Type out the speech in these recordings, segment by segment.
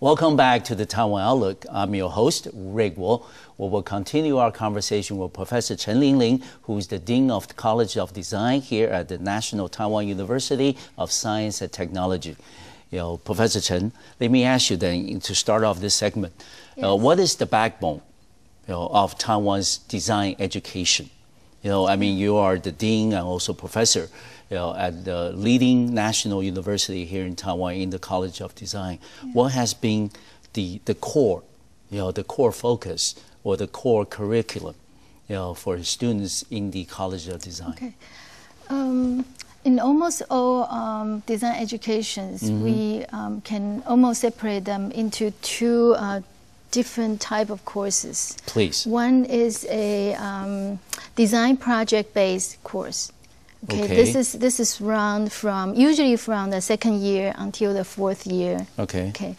Welcome back to the Taiwan Outlook. I'm your host, Rui Guo. We will continue our conversation with Professor Chen Lin-Lin, who is the Dean of the College of Design here at the National Taiwan University of Science and Technology. Professor Chen, let me ask you then, to start off this segment, what is the backbone of Taiwan's design education? I mean, you are the Dean and also Professor at the leading national university here in Taiwan in the College of Design. What has been the core, the core focus or the core curriculum, for students in the College of Design? Okay. In almost all design educations, we can almost separate them into two different type of courses. Please. One is a design project-based course. Okay, this is run usually from the second year until the fourth year. Okay.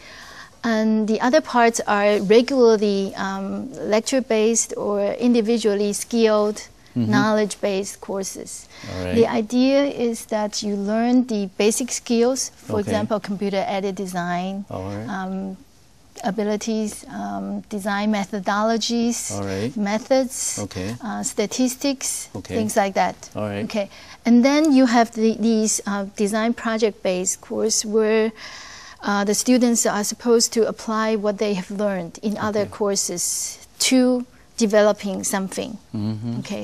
And the other parts are regularly lecture-based or individually skilled, knowledge-based courses. The idea is that you learn the basic skills, for example, computer-aided design, abilities, design methodologies, methods, statistics, things like that. Okay, and then you have these design project-based course where the students are supposed to apply what they have learned in other courses to developing something,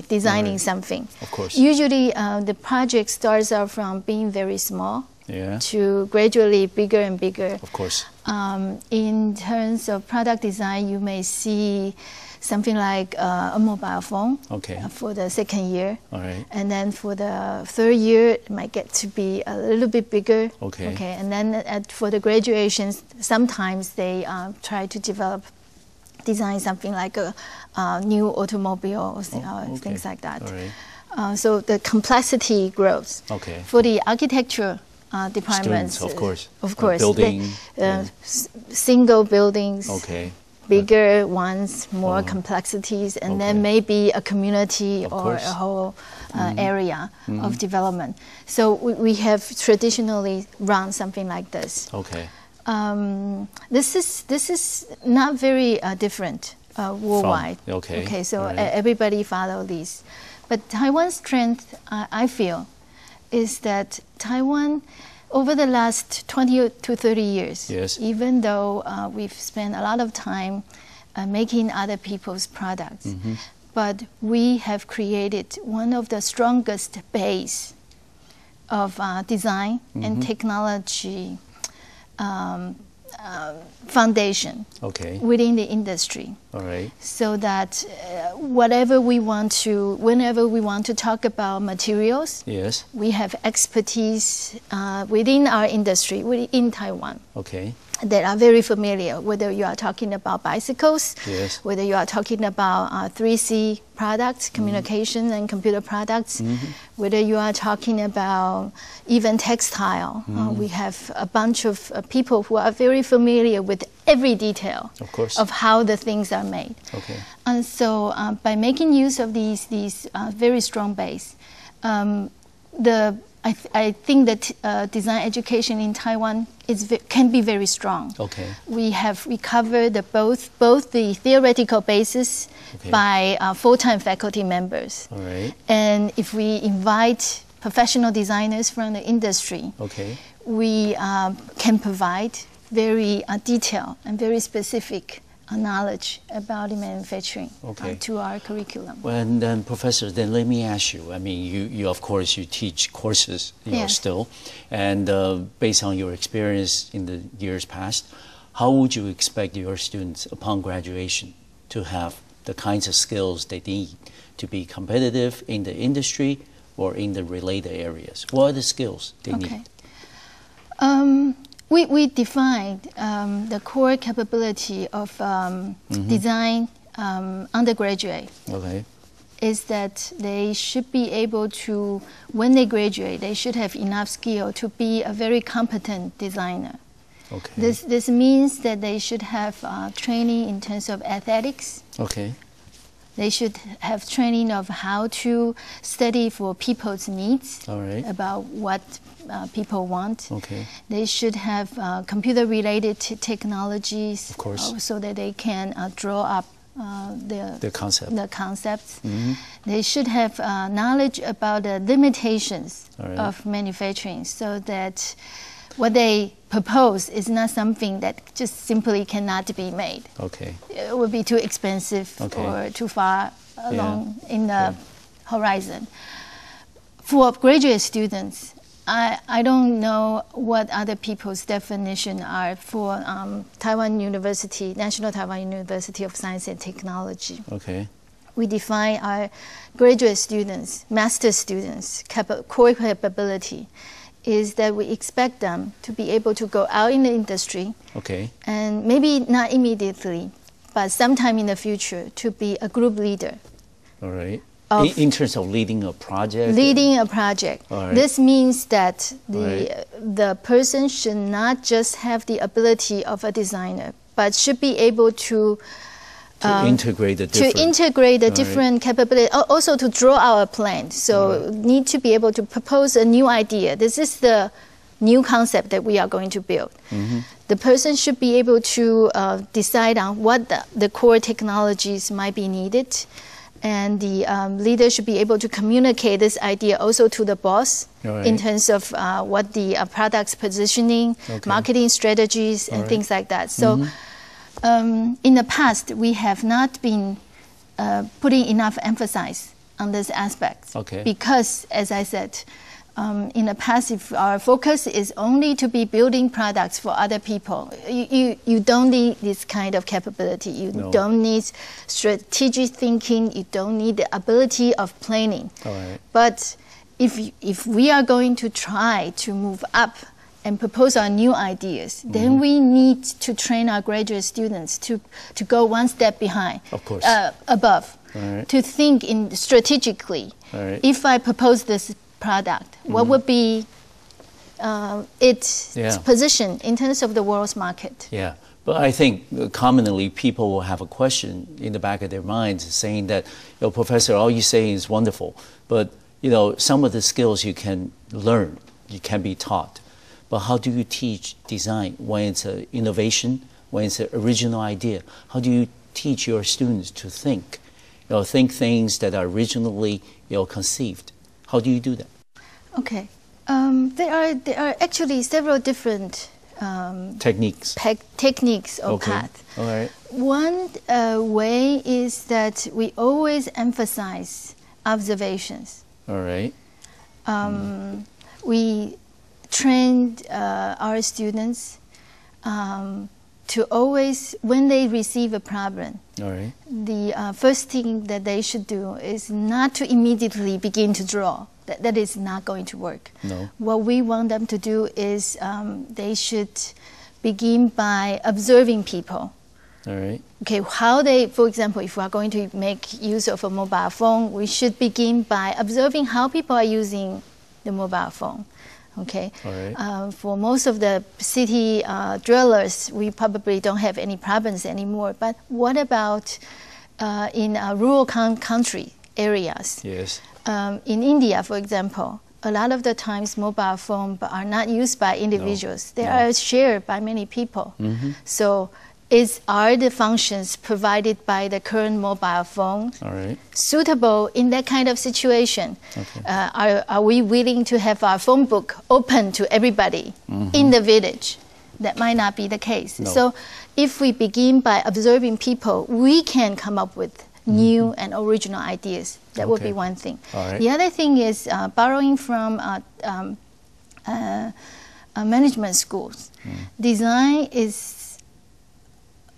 designing something. Of course. Usually the project starts out from being very small to gradually bigger and bigger. Of course. In terms of product design, you may see something like a mobile phone for the second year. And then for the third year, it might get to be a little bit bigger. And then for the graduations, sometimes they try to design something like a new automobile or things like that. So the complexity grows. For the architecture departments, students, of course, building, single buildings, bigger ones, more complexities, and then maybe a community or a whole area of development. So we have traditionally run something like this. This is not very different worldwide. So everybody follow these. But Taiwan's strength, I feel, is that Taiwan, over the last 20 to 30 years, even though we've spent a lot of time making other people's products, but we have created one of the strongest base of design and technology foundation within the industry, so that whenever we want to talk about materials, we have expertise within our industry, within Taiwan, that are very familiar, whether you are talking about bicycles, whether you are talking about 3C products, communication and computer products, whether you are talking about even textile. We have a bunch of people who are very familiar with every detail of how the things are made. And so by making use of these very strong base, I think that design education in Taiwan can be very strong. We have recovered both the theoretical basis by full-time faculty members. And if we invite professional designers from the industry, we can provide very detailed and very specific knowledge about the manufacturing to our curriculum. Well, and then, Professor, then let me ask you. I mean, you of course you teach courses, still, and based on your experience in the years past, how would you expect your students upon graduation to have the kinds of skills they need to be competitive in the industry or in the related areas? What are the skills they need? We defined the core capability of design undergraduate is that they should be able to, when they graduate, they should have enough skill to be a very competent designer. This means that they should have training in terms of aesthetics, They should have training of how to study for people's needs, about what people want. They should have computer-related technologies, so that they can draw up the concepts. They should have knowledge about the limitations of manufacturing, so that what they propose is not something that just simply cannot be made. It would be too expensive or too far along in the horizon. For graduate students, I don't know what other people's definition are for Taiwan University, National Taiwan University of Science and Technology. We define our graduate students, master students, core capability is that we expect them to be able to go out in the industry, and maybe not immediately, but sometime in the future, to be a group leader. In terms of leading a project? Leading a project. This means that the person should not just have the ability of a designer, but should be able to integrate the different capability, also to draw out a plan. So need to be able to propose a new idea. This is the new concept that we are going to build. The person should be able to decide on what the core technologies might be needed, and the leader should be able to communicate this idea also to the boss in terms of what the product's positioning, marketing strategies, and things like that. So in the past, we have not been putting enough emphasis on this aspect, because, as I said, in the past, if our focus is only to be building products for other people, you don't need this kind of capability. You don't need strategic thinking. You don't need the ability of planning. But if we are going to try to move up and propose our new ideas, then we need to train our graduate students to go one step behind, above, to think strategically. If I propose this product, what would be its position in terms of the world's market? But I think commonly people will have a question in the back of their minds saying that, Professor, all you say is wonderful, but some of the skills you can learn, you can be taught. But how do you teach design when it's an innovation, when it's an original idea? How do you teach your students to think, think things that are originally, conceived? How do you do that? There are actually several different techniques or paths. One way is that we always emphasize observations. We trained our students to always, when they receive a problem, the first thing that they should do is not to immediately begin to draw. That is not going to work. What we want them to do is they should begin by observing people. How they, for example, if we are going to make use of a mobile phone, we should begin by observing how people are using the mobile phone. For most of the city dwellers, we probably don't have any problems anymore. But what about in rural country areas? In India, for example, a lot of the times mobile phones are not used by individuals. They are shared by many people. So are the functions provided by the current mobile phone suitable in that kind of situation? Are we willing to have our phone book open to everybody in the village? That might not be the case. So if we begin by observing people, we can come up with new and original ideas. That would be one thing. The other thing is borrowing from management schools. Design is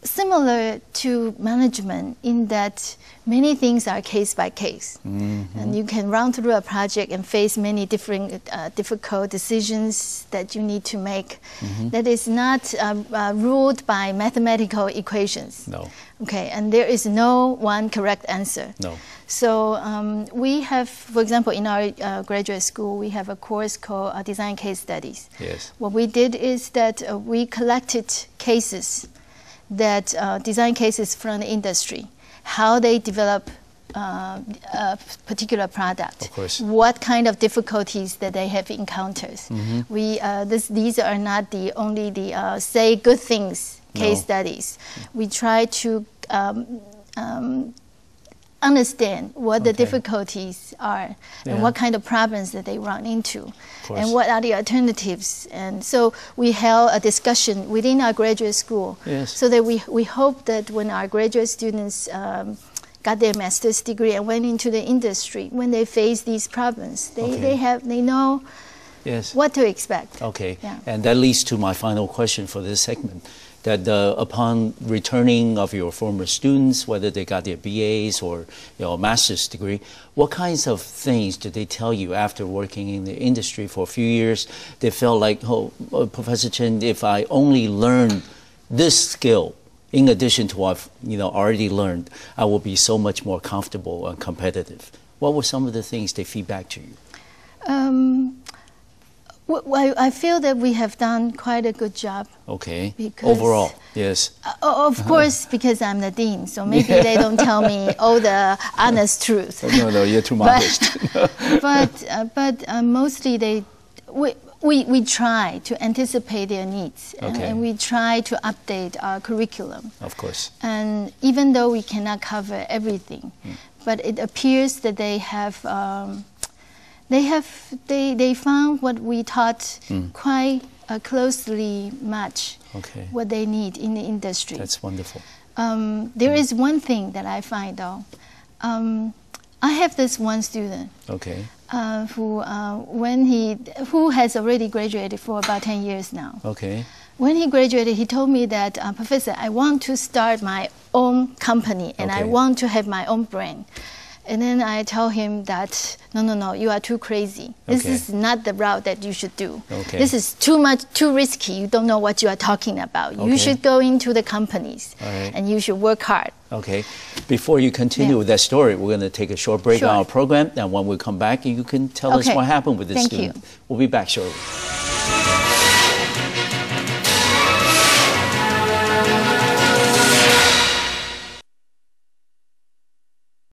similar to management in that many things are case by case. And you can run through a project and face many different difficult decisions that you need to make. That is not ruled by mathematical equations. And there is no one correct answer. So we have, for example, in our graduate school, we have a course called Design Case Studies. What we did is that we collected cases, design cases from the industry, how they develop a particular product. Of course. What kind of difficulties that they have encountered. These are not only the say good things case studies. We try to understand what the difficulties are and what kind of problems that they run into and what are the alternatives. And so we held a discussion within our graduate school so that we hope that when our graduate students got their master's degree and went into the industry, when they face these problems, they know what to expect. Okay, and that leads to my final question for this segment. That upon returning of your former students, whether they got their BAs or master's degree, what kinds of things did they tell you after working in the industry for a few years? They felt like, oh, Professor Chen, if I only learn this skill, in addition to what I've already learned, I will be so much more comfortable and competitive. What were some of the things they feedback to you? Well, I feel that we have done quite a good job. Okay. Overall, yes. Of course, because I'm the dean, so maybe they don't tell me all the honest truth. No, you're too modest. but mostly we try to anticipate their needs, and we try to update our curriculum. Of course. And even though we cannot cover everything, but it appears that they have. They found what we taught quite closely match what they need in the industry. That's wonderful. There is one thing that I find though. I have this one student who has already graduated for about 10 years now. Okay. When he graduated, he told me that, Professor, I want to start my own company and I want to have my own brand. And then I tell him that, no, you are too crazy. This is not the route that you should do. This is too risky. You don't know what you are talking about. You should go into the companies and you should work hard. Okay. Before you continue with that story, we're going to take a short break on our program. And when we come back, you can tell us what happened with this student. We'll be back shortly.